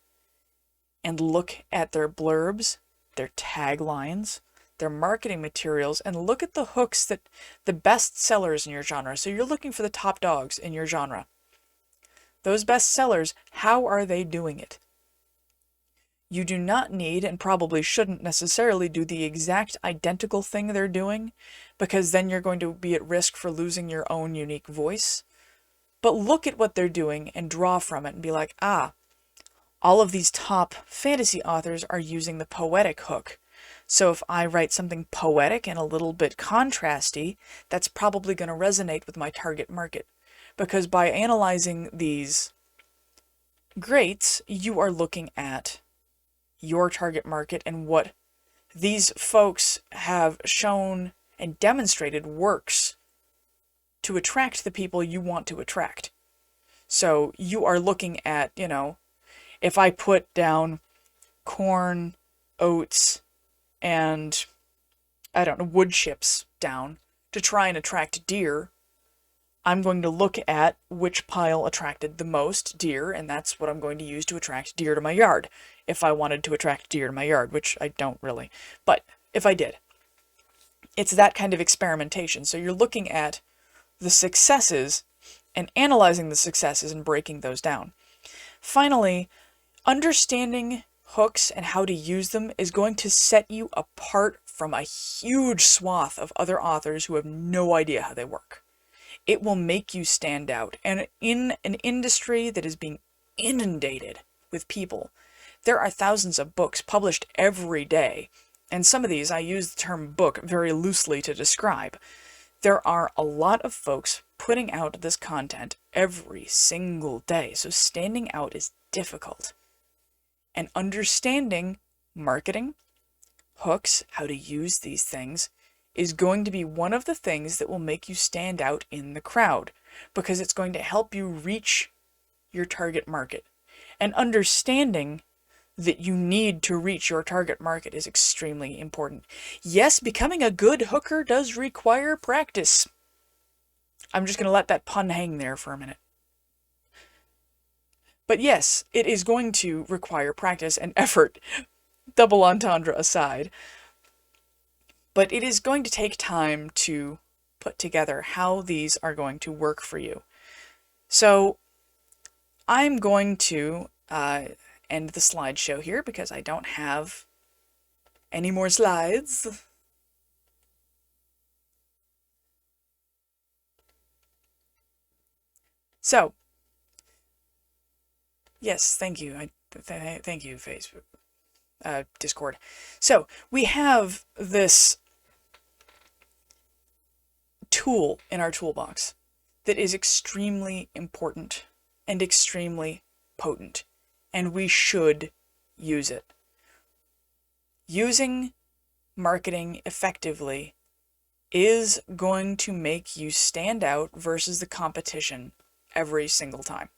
and look at their blurbs, their taglines, their marketing materials, and look at the hooks that the best sellers in your genre. So you're looking for the top dogs in your genre. Those best sellers, how are they doing it? You do not need, and probably shouldn't necessarily do the exact identical thing they're doing, because then you're going to be at risk for losing your own unique voice. But look at what they're doing and draw from it and be like, all of these top fantasy authors are using the poetic hook. So if I write something poetic and a little bit contrasty, that's probably going to resonate with my target market. Because by analyzing these greats, you are looking at your target market and what these folks have shown and demonstrated works to attract the people you want to attract. So you are looking at, if I put down corn, oats, and, wood chips down to try and attract deer, I'm going to look at which pile attracted the most deer, and that's what I'm going to use to attract deer to my yard, if I wanted to attract deer to my yard, which I don't really, but if I did. It's that kind of experimentation. So you're looking at the successes and analyzing the successes and breaking those down. Finally, understanding hooks and how to use them is going to set you apart from a huge swath of other authors who have no idea how they work. It will make you stand out. And in an industry that is being inundated with people, there are thousands of books published every day. And some of these I use the term book very loosely to describe. There are a lot of folks putting out this content every single day. So standing out is difficult. And understanding marketing, hooks, how to use these things, is going to be one of the things that will make you stand out in the crowd, because it's going to help you reach your target market. And understanding that you need to reach your target market is extremely important. Yes, becoming a good hooker does require practice. I'm just going to let that pun hang there for a minute. But yes, it is going to require practice and effort, double entendre aside. But it is going to take time to put together how these are going to work for you. So I'm going to end the slideshow here because I don't have Any more slides? So, yes, thank you. Thank you, Facebook, Discord. So, we have this tool in our toolbox that is extremely important and extremely potent, and we should use it. Using marketing effectively is going to make you stand out versus the competition every single time.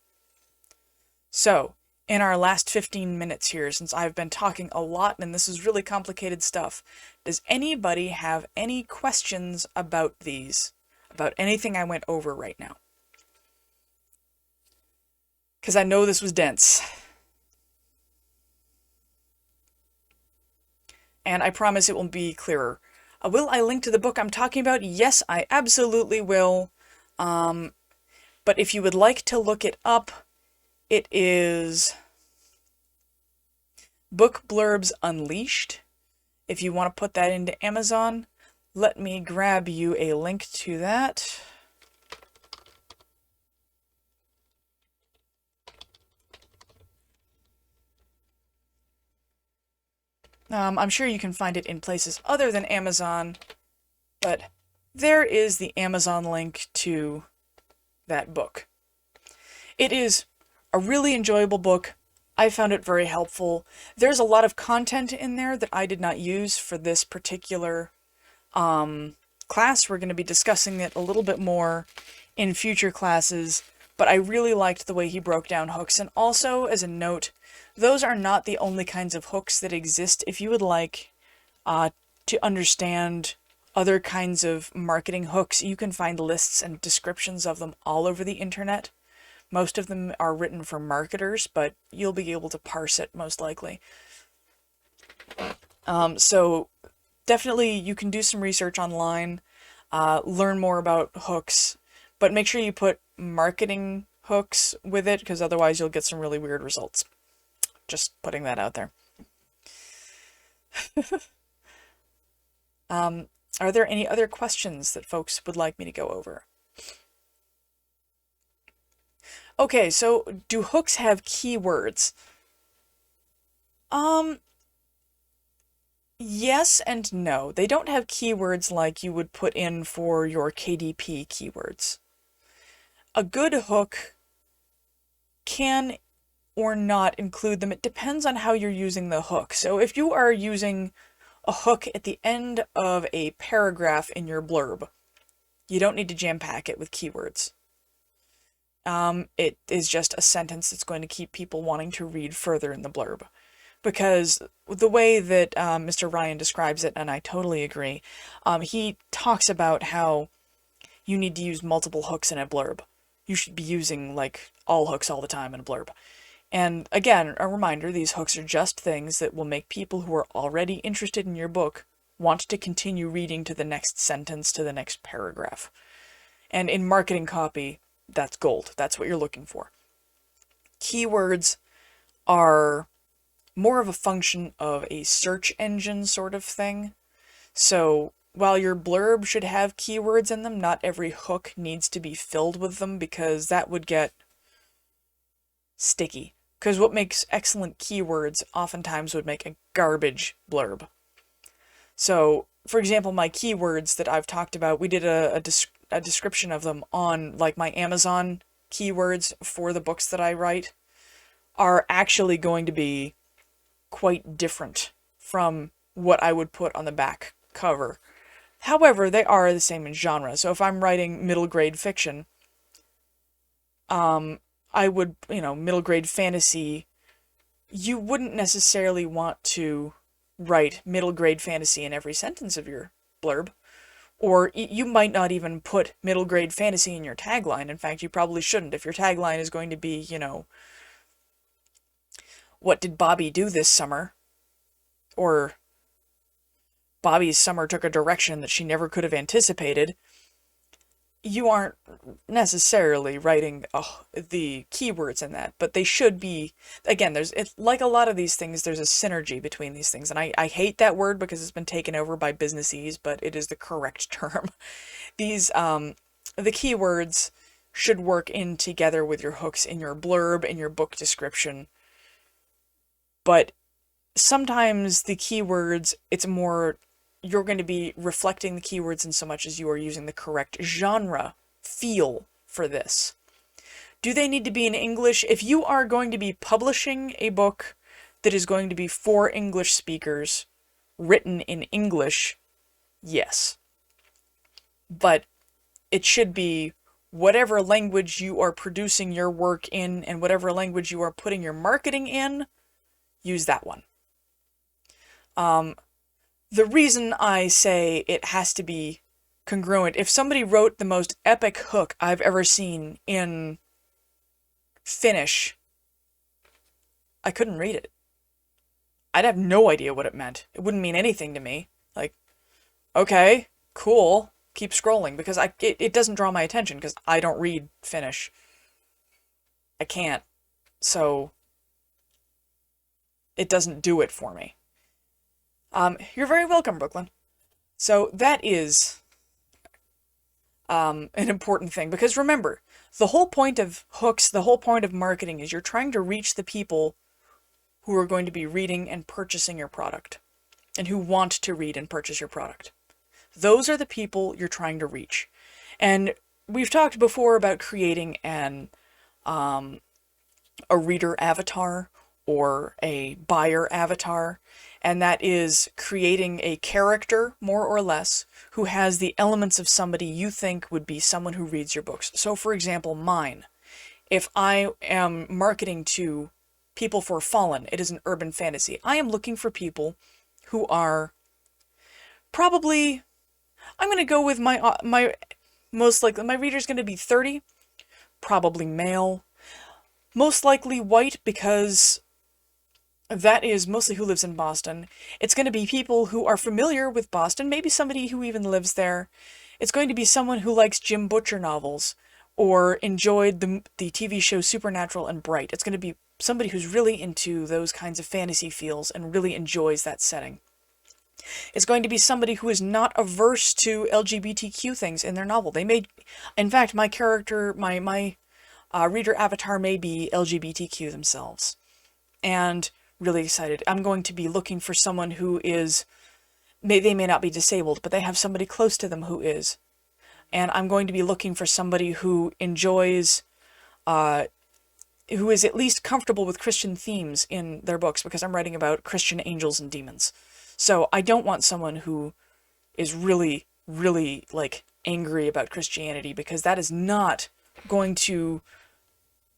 So, in our last 15 minutes here, since I've been talking a lot and this is really complicated stuff, does anybody have any questions about these? About anything I went over right now? Because I know this was dense. And I promise it will be clearer. Will I link to the book I'm talking about? Yes, I absolutely will. But if you would like to look it up, it is Book Blurbs Unleashed. If you want to put that into Amazon, let me grab you a link to that. I'm sure you can find it in places other than Amazon, but there is the Amazon link to that book. It is a really enjoyable book. I found it very helpful. There's a lot of content in there that I did not use for this particular class. We're going to be discussing it a little bit more in future classes, but I really liked the way he broke down hooks. And also, as a note, those are not the only kinds of hooks that exist. If you would like to understand other kinds of marketing hooks, you can find lists and descriptions of them all over the internet. Most of them are written for marketers, but you'll be able to parse it most likely. So definitely you can do some research online, learn more about hooks, but make sure you put marketing hooks with it, because otherwise you'll get some really weird results. Just putting that out there. Are there any other questions that folks would like me to go over? Okay, so do hooks have keywords? Yes and no. They don't have keywords like you would put in for your KDP keywords. A good hook can or not include them. It depends on how you're using the hook. So if you are using a hook at the end of a paragraph in your blurb, you don't need to jam pack it with keywords. It is just a sentence that's going to keep people wanting to read further in the blurb. Because the way that Mr. Ryan describes it, and I totally agree, he talks about how you need to use multiple hooks in a blurb. You should be using, like, all hooks all the time in a blurb. And again, a reminder, these hooks are just things that will make people who are already interested in your book want to continue reading to the next sentence, to the next paragraph. And in marketing copy, that's gold. That's what you're looking for. Keywords are more of a function of a search engine sort of thing. So while your blurb should have keywords in them, not every hook needs to be filled with them, because that would get sticky. Because what makes excellent keywords oftentimes would make a garbage blurb. So, for example, my keywords that I've talked about, we did a description of them on, like, my Amazon keywords for the books that I write, are actually going to be quite different from what I would put on the back cover. However, they are the same in genre. So if I'm writing middle grade fiction, I would, middle grade fantasy, you wouldn't necessarily want to write middle grade fantasy in every sentence of your blurb. Or you might not even put middle grade fantasy in your tagline. In fact, you probably shouldn't. If your tagline is going to be, what did Bobby do this summer? Or Bobby's summer took a direction that she never could have anticipated. you aren't necessarily writing the keywords in that, but they should be. Again, it's like a lot of these things, there's a synergy between these things, and I hate that word because it's been taken over by businessese, but it is the correct term. These the keywords should work in together with your hooks in your blurb and your book description, but sometimes the keywords, it's more, you're going to be reflecting the keywords in so much as you are using the correct genre feel for this. Do they need to be in English? If you are going to be publishing a book that is going to be for English speakers, written in English, yes. But it should be whatever language you are producing your work in and whatever language you are putting your marketing in, use that one. The reason I say it has to be congruent, if somebody wrote the most epic hook I've ever seen in Finnish, I couldn't read it. I'd have no idea what it meant. It wouldn't mean anything to me. Like, okay, cool, keep scrolling, because it doesn't draw my attention, because I don't read Finnish. I can't. So, it doesn't do it for me. You're very welcome, Brooklyn. So that is an important thing, because remember, the whole point of hooks, the whole point of marketing is you're trying to reach the people who are going to be reading and purchasing your product, and who want to read and purchase your product. Those are the people you're trying to reach. And we've talked before about creating a reader avatar or a buyer avatar, and that is creating a character, more or less, who has the elements of somebody you think would be someone who reads your books. So, for example, mine. If I am marketing to people for Fallen, it is an urban fantasy. I am looking for people who are probably, I'm going to go with my most likely, my reader's going to be 30, probably male, most likely white, because that is mostly who lives in Boston. It's going to be people who are familiar with Boston, maybe somebody who even lives there. It's going to be someone who likes Jim Butcher novels or enjoyed the TV show Supernatural and Bright. It's going to be somebody who's really into those kinds of fantasy feels and really enjoys that setting. It's going to be somebody who is not averse to LGBTQ things in their novel. They may, in fact, my character, my reader avatar may be LGBTQ themselves. And really excited. I'm going to be looking for someone who is, they may not be disabled, but they have somebody close to them who is. And I'm going to be looking for somebody who enjoys, who is at least comfortable with Christian themes in their books, because I'm writing about Christian angels and demons. So I don't want someone who is really, really, like, angry about Christianity, because that is not going to,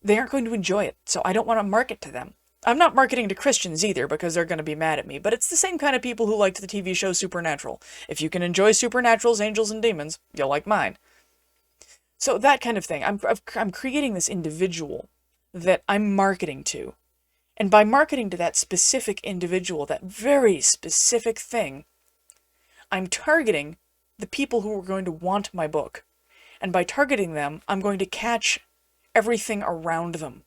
they aren't going to enjoy it. So I don't want to market to them. I'm not marketing to Christians either, because they're going to be mad at me, but it's the same kind of people who liked the TV show Supernatural. If you can enjoy Supernatural's angels and demons, you'll like mine. So that kind of thing. I'm creating this individual that I'm marketing to. And by marketing to that specific individual, that very specific thing, I'm targeting the people who are going to want my book. And by targeting them, I'm going to catch everything around them.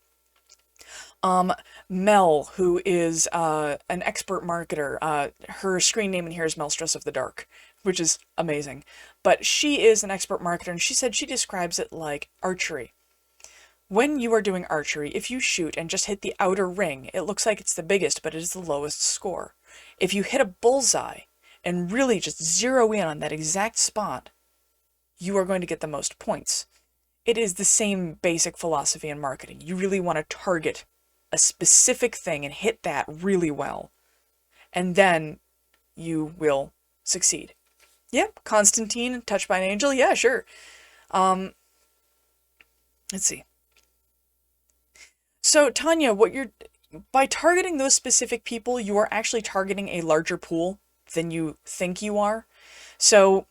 Mel, who is an expert marketer, her screen name in here is Melstress of the Dark, which is amazing. But she is an expert marketer, and she said she describes it like archery. When you are doing archery, if you shoot and just hit the outer ring, it looks like it's the biggest, but it is the lowest score. If you hit a bullseye and really just zero in on that exact spot, you are going to get the most points. It is the same basic philosophy in marketing. You really want to target a specific thing and hit that really well, and then you will succeed. Yep, Constantine, Touched by an Angel, yeah, sure. Let's see. So, Tanya, by targeting those specific people, you are actually targeting a larger pool than you think you are. So,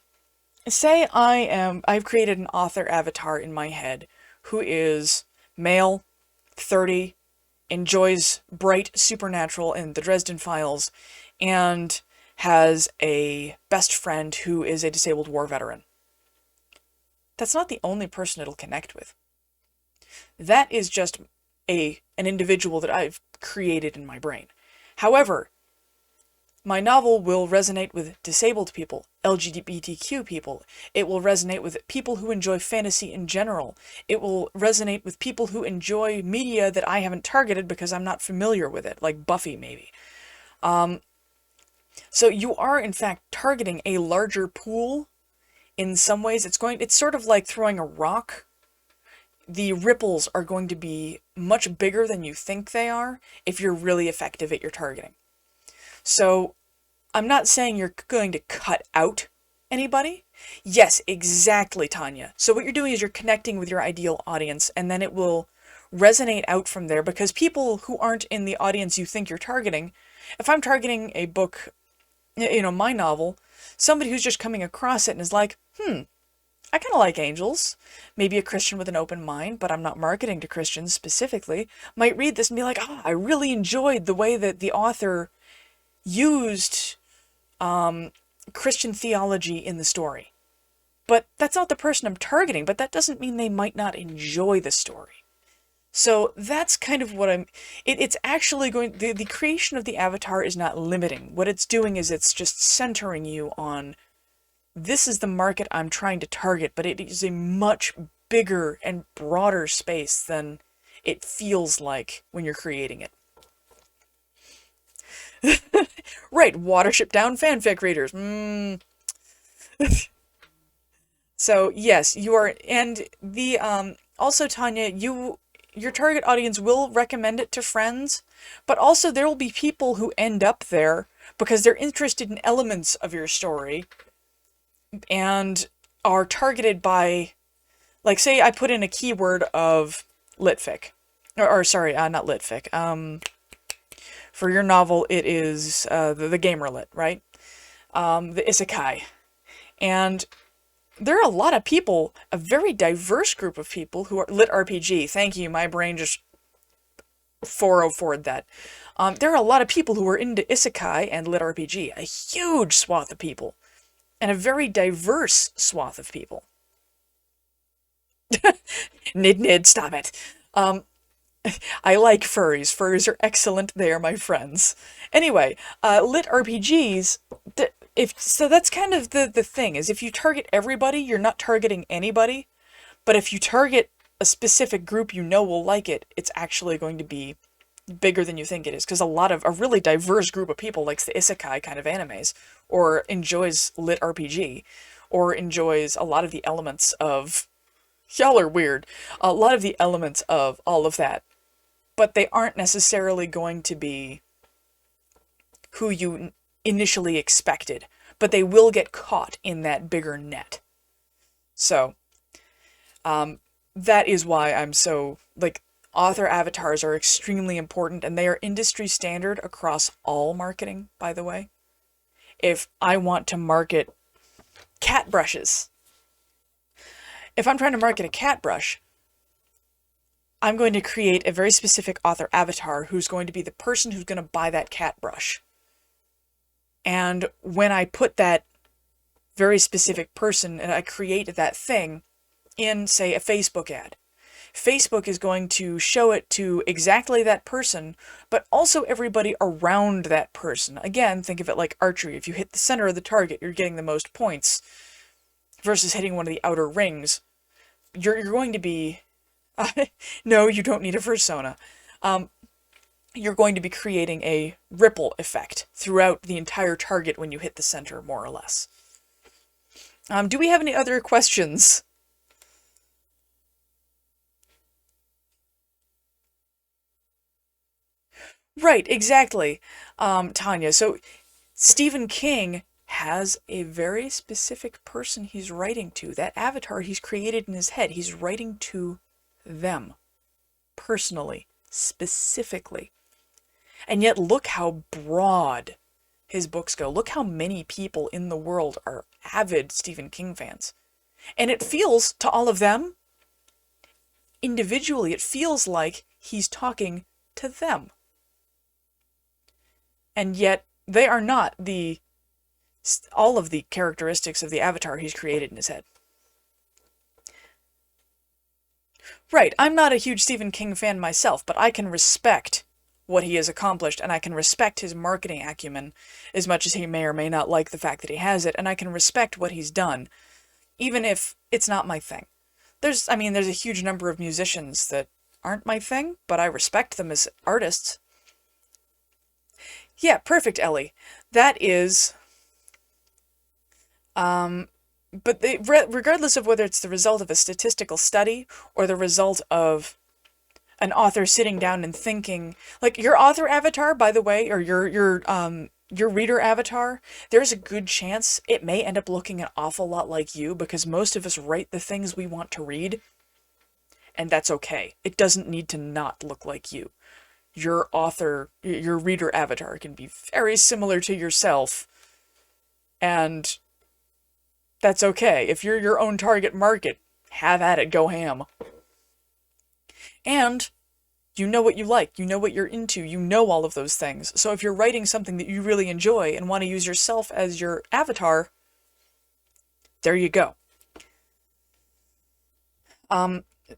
say I've created an author avatar in my head who is male, 30, enjoys Bright, Supernatural, and the Dresden Files, and has a best friend who is a disabled war veteran. that's not the only person it'll connect with. That is just an individual that I've created in my brain. However, my novel will resonate with disabled people, LGBTQ people. It will resonate with people who enjoy fantasy in general. It will resonate with people who enjoy media that I haven't targeted because I'm not familiar with it, like Buffy maybe. So you are in fact targeting a larger pool in some ways. It's sort of like throwing a rock. The ripples are going to be much bigger than you think they are if you're really effective at your targeting. So I'm not saying you're going to cut out anybody. Yes, exactly, Tanya. So what you're doing is you're connecting with your ideal audience, and then it will resonate out from there, because people who aren't in the audience you think you're targeting, if I'm targeting a book, my novel, somebody who's just coming across it and is like, I kind of like angels. Maybe a Christian with an open mind, but I'm not marketing to Christians specifically, might read this and be like, I really enjoyed the way that the author used Christian theology in the story. But that's not the person I'm targeting, but that doesn't mean they might not enjoy the story. So that's kind of what it's actually the creation of the avatar is not limiting. What it's doing is it's just centering you on, this is the market I'm trying to target, but it is a much bigger and broader space than it feels like when you're creating it. Right, Watership Down fanfic readers. So yes, you are, and the also, Tanya, your target audience will recommend it to friends, but also there will be people who end up there because they're interested in elements of your story and are targeted by, like, say I put in a keyword of litfic, or sorry, not litfic. For your novel, it is the gamer lit, right? The isekai. And there are a lot of people, a very diverse group of people who are lit RPG. Thank you, my brain just 404'd that. There are a lot of people who are into isekai and lit RPG, a huge swath of people, and a very diverse swath of people. Nid, stop it. I like furries. Furries are excellent. They are my friends. Anyway, lit RPGs, so that's kind of the thing, is if you target everybody, you're not targeting anybody. But if you target a specific group you know will like it, it's actually going to be bigger than you think it is. Because a really diverse group of people likes the isekai kind of animes, or enjoys lit RPG, or enjoys a lot of the elements of... Y'all are weird. A lot of the elements of all of that. But they aren't necessarily going to be who you initially expected. But they will get caught in that bigger net. So, that is why I'm so, author avatars are extremely important, and they are industry standard across all marketing, by the way. If I want to market cat brushes, if I'm trying to market a cat brush, I'm going to create a very specific author avatar who's going to be the person who's going to buy that cat brush. And when I put that very specific person and I create that thing in, say, a Facebook ad, Facebook is going to show it to exactly that person, but also everybody around that person. Again, think of it like archery. If you hit the center of the target, you're getting the most points, versus hitting one of the outer rings. You're going to be... no, you don't need a persona. You're going to be creating a ripple effect throughout the entire target when you hit the center, more or less. Do we have any other questions? Right, exactly, Tanya. So Stephen King has a very specific person he's writing to. That avatar he's created in his head, he's writing to them. Personally. Specifically. And yet look how broad his books go. Look how many people in the world are avid Stephen King fans. And it feels, to all of them, individually, it feels like he's talking to them. And yet, they are not all of the characteristics of the avatar he's created in his head. Right, I'm not a huge Stephen King fan myself, but I can respect what he has accomplished, and I can respect his marketing acumen, as much as he may or may not like the fact that he has it, and I can respect what he's done, even if it's not my thing. There's a huge number of musicians that aren't my thing, but I respect them as artists. Yeah, perfect, Ellie. That is, but regardless of whether it's the result of a statistical study or the result of an author sitting down and thinking, like your author avatar, by the way, or your reader avatar, there's a good chance it may end up looking an awful lot like you, because most of us write the things we want to read, and that's okay. It doesn't need to not look like you. Your reader avatar can be very similar to yourself, and that's okay. If you're your own target market, have at it, go ham. And you know what you like, you know what you're into, you know all of those things. So if you're writing something that you really enjoy and want to use yourself as your avatar, there you go.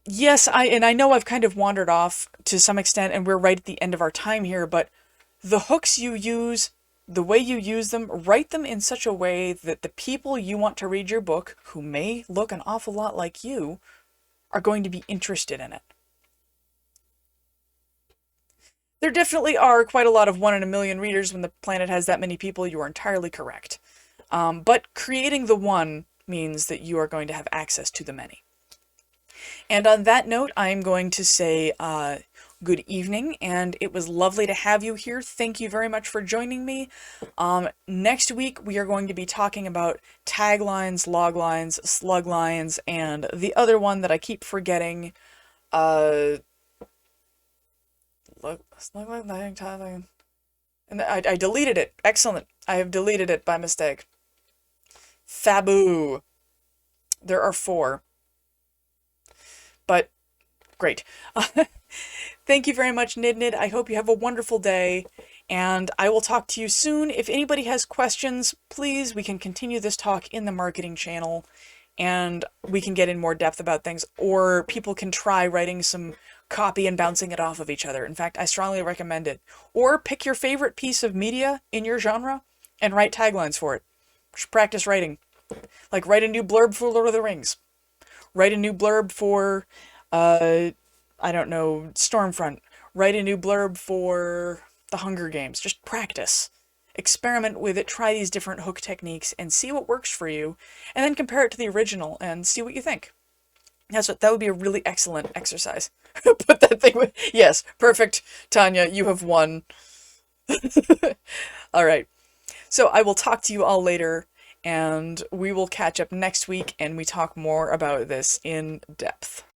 Yes, I know I've kind of wandered off to some extent, and we're right at the end of our time here, but the hooks you use, the way you use them, write them in such a way that the people you want to read your book, who may look an awful lot like you, are going to be interested in it. There definitely are quite a lot of 1 in a million readers when the planet has that many people. You are entirely correct. But creating the one means that you are going to have access to the many. And on that note, I'm going to say good evening, and it was lovely to have you here. Thank you very much for joining me. Next week, we are going to be talking about taglines, loglines, sluglines, and the other one that I keep forgetting. Slugline, tagline. And I deleted it. Excellent. I have deleted it by mistake. Faboo. There are 4. But great. Thank you very much, Nidnid. I hope you have a wonderful day, and I will talk to you soon. If anybody has questions, please, we can continue this talk in the marketing channel, and we can get in more depth about things, or people can try writing some copy and bouncing it off of each other. In fact, I strongly recommend it. Or pick your favorite piece of media in your genre and write taglines for it. Just practice writing. Like, write a new blurb for Lord of the Rings. Write a new blurb for, I don't know, Stormfront. Write a new blurb for The Hunger Games. Just practice. Experiment with it, try these different hook techniques, and see what works for you, and then compare it to the original and see what you think. That would be a really excellent exercise. Put that thing with, yes, perfect, Tanya, you have won. All right. So I will talk to you all later, and we will catch up next week, and we talk more about this in depth.